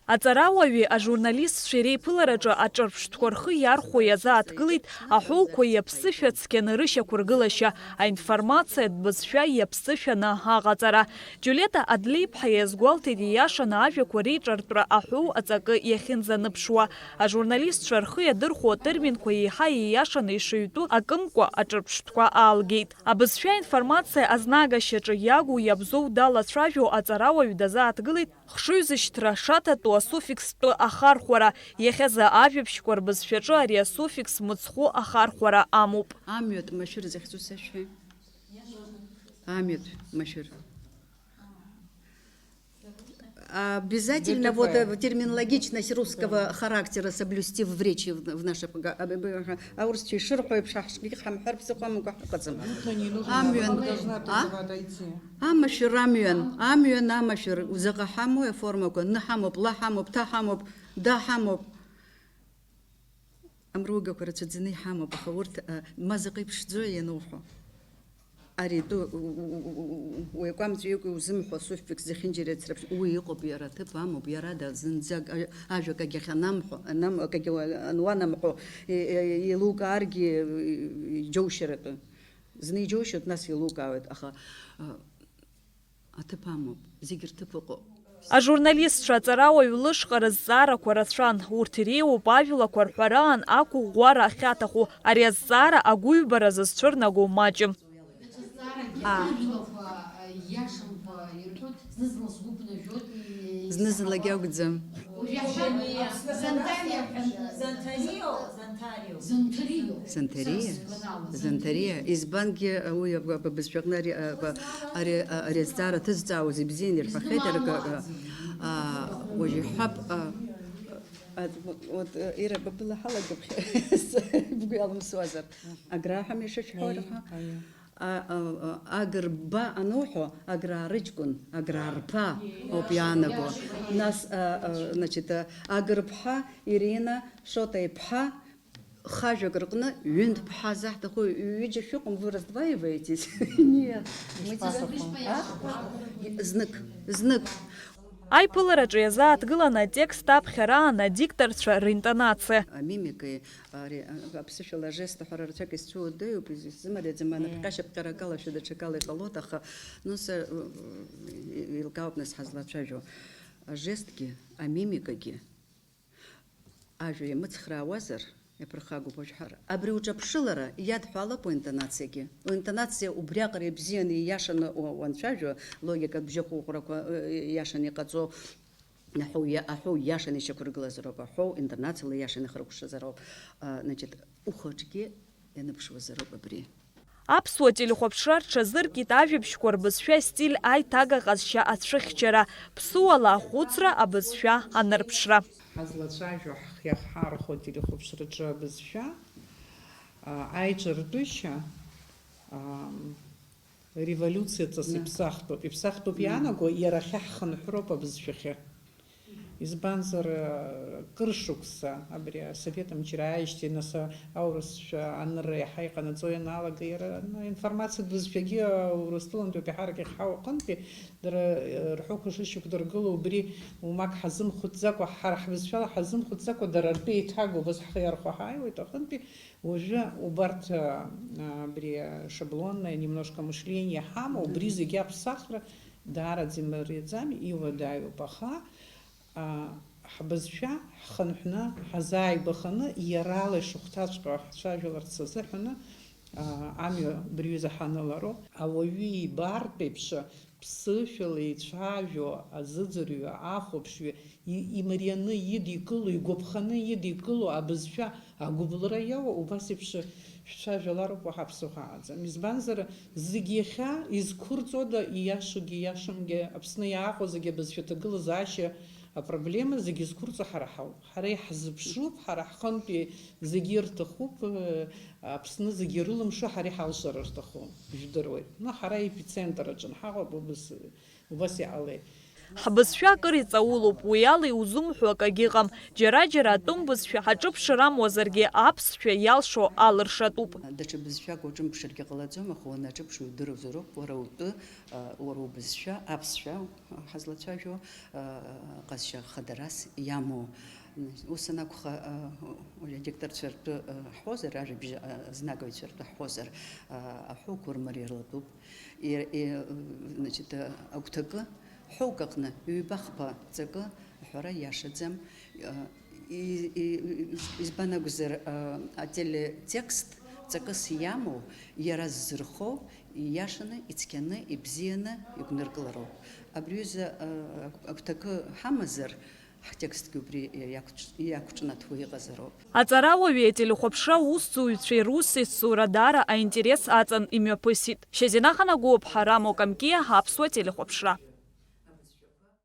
Аҵарауаҩи ажурналистцәеи реиԥылараҿы аҿырԥштәқәа рхы иархәо иазааҭгылеит аҳәоуқәа иаԥсышәа цқьаны рышьақәыргылашьа, аинформациатә бызшәа иаԥсышәаны аҟаҵара. Џьулиета Адлеиԥҳа иазгәалҭеит ииашаны ажәақәа реиҿартәра аҳәоу аҵакы иахьынӡаныԥшуа. Ажурналистцәа рхы иадырхәо атерминқәа еиҳа ииашаны ишыҩтәу акымкәа аҿырԥштәқәа аалгеит. Абызшәа информациа азнагашьаҿы иагу иабзоу далацәажәо аҵарауаҩ дазааҭгылеит хшыҩзышьҭра шаҭатәу асуффикстәы ахархәара. Иахьазы ажәабжьқәа рбызшәаҿы ари асуффикс мыцхәы ахархәара амоуп. Амҩат машәыр захьӡу сашәҳәеи. Амҩат машәыр. Обязательно вот терминологичность русского характера соблюсти в речи в нашей аурсчи ширхой пшахшки хамхар психом гахкацам. Амюн. Амашир амюн. Амюн амашир узагахаму форму нахаму плахаму птахаму дахаму. Амруга короче хаму бахаурт мазакы пшдзо януху. Ариду уекамцу узымхо суффикс захинжерет срапш уиqob yara tip amub yara da zinzag ajo kagyanamxo nam kagyanwanamxo iluka argi jowsherat zni jowshet nas ilukawet axa atip amub zigir tipuqo. Ажурналистцәа аҵарауаҩ лышҟа рызҵаарақәа рацәан. Урҭ иреиуоуп ажәлақәа рҳәараан ақәыӷәӷәара ахьаҭаху. Ари азҵаара агәыҩбаразы зцәырнаго маҷым. Знызынла гьагәӡам. Занҭария. Избангьы уи абызшәаҟны ари азҵаара ҭызҵаауаз ибзианы ирҳәахьеит уажә иҳәап вот Ира бабыла ҳалагап бгәы иалымсуазар. Аграҳам ишышәҳәоираха. Агрба анухо аграрыҷкәын, аграрԥа ауп иаанаго. Нас, значит, агрԥҳа Ирина Шота-иԥҳа хажәак рҟны ҩынтә ԥҳа заҳҭаху ҩыџьа шәыҟам, вы раздваиваетесь? Нет. Знык. Аиԥылараҿы иазааҭгылан атекст аԥхьараан адикторцәа ринтонациа. Амимикеи аԥсышәала ажест ҳәара рацәак изцәуадаҩуп, изымариаӡам анапҟьашьапҟьарагалашәа даҽакала иҟалоит, аха илкаауп нас ҳазлацәажәо. Ажестгьы, амимикагьы ажәа иамыцхраауазар иаԥырхагоуп уажәҳәара. Абри уҿаԥшылара иадҳәалап уинтонациагьы. Уинтонациа убриаҟара ибзианы ииашаны уанцәажәо, логикатә бжьахәыҟәрақәа ииашаны иҟаҵо, аҳәоу ииашаны ишьақәыргылазароуп, аҳәоу интонациала ииашаны ихыркәшазароуп. Значит, ухаҿгьы ианыԥшуазароуп абри. Аԥсуа телехәаԥшра рҽазыркит ажәабжьқәа рбызшәа стиль аиҭага ҟазшьа ацәыхьчара, ԥсуала ахәыцра, абызшәа анырԥшра. Ҳазлацәажәо ҳиахҳархәо телехәаԥшраҿы абызшәа аиҿартәышьа револиуциаҵас иԥсахтәуп. Иԥсахтәуп иаанаго иара ахьы ҳхынҳәроуп абызшәахьы. Избанзар кыршықәса абри асовет мчра ааижьҭеи нас аурысшәа анырра иаҳа иҟанаҵо ианалага иара информациатә бызшәагьы урыстәылантәи иҳарак иахҳау аҟынтәи дара рҳәоқәа шышьақәдыргыло убри умак ҳазымхәыцӡакәа, ҳара ҳбызшәала ҳазымхәыцӡакәа дара ртәы еиҭагоу убас ҳхы иархәо ҳааиуеит аҟынтәи уажәы убарҭ абри шаблонное немножко мышление ҳамоу убри зегьы аԥсахра даараӡа имариаӡами иуадаҩуп, аха ҳбызшәа ҳхынҳәны ҳазааигәаханы иарала ишыхәҭаҵәҟьо ҳцәажәаларц азыҳәаны амҩа бырҩыза ҳанылароуп. Ауаҩы ибартә еиԥш ԥсышәала ицәажәо азыӡырҩы, ахәаԥшҩы имарианы идикыло, игәаԥханы идикыло абызшәа агәыблра иауа убас еиԥш шәцәажәалароуп уаҳа ԥсыхәа ааӡам. Избанзар зегьы иахьа изқәырҵода ииашагьы ииашамгьы Аԥсны иааҟоу зегьы абызшәа ҭагылазаашьа апроблема зегьы зқәырҵо ҳара ҳауп. Ҳара иҳзыԥшуп, ҳара ҳҟынтәи зегьы ирҭахуп, Аԥсны зегьы ирылымшо ҳара иҳалшара рҭахуп, жәдыруеит. Ҳара епицентр аҿы ҳаҟоуп, убас иҟалеит. Ҳбызшәа акыр иҵаулоуп, уи ала иузымҳәо акагьы ыҟам. Џьара-џьара атәым бызшәа ҳаҿыԥшыр амуазаргьы аԥсшәа иалшо алыршатәуп. Даҽа бызшәак уаҿымԥшыргьы ҟалаӡом, аха уанаҿыԥшуа удыруазароуп, уара утәы, уара убызшәа, аԥсшәа ҳазлацәажәо, ҟазшьа хадарас иамоу. Ус анакәха адиктарцәа ртәы ҳҳәозар, ажәабжь азнагыҩцәа ртәы ҳҳәозар, аҳәоуқәа рмариа рлатәуп. Агәҭакы ҳәоук аҟны ҩба-хԥа ҵакы аҳәара иашаӡам. Избан акәзар, ателетекст ҵакыс иамоу иара ззырхо ииашаны, ицқьаны, ибзианы игәныркылароуп. Абриҩыза агәҭакы ҳамазар, ҳтекстгьы убри иақәҿнаҭуа иҟазароуп. Аҵарауаҩи ателехәаԥшра усзуҩцәеи русеицура даара аинтерес аҵан имҩаԥысит. Шьазина Ханагәыԥ, Ҳарам Окамкиа, Аԥсуа телехәаԥшра.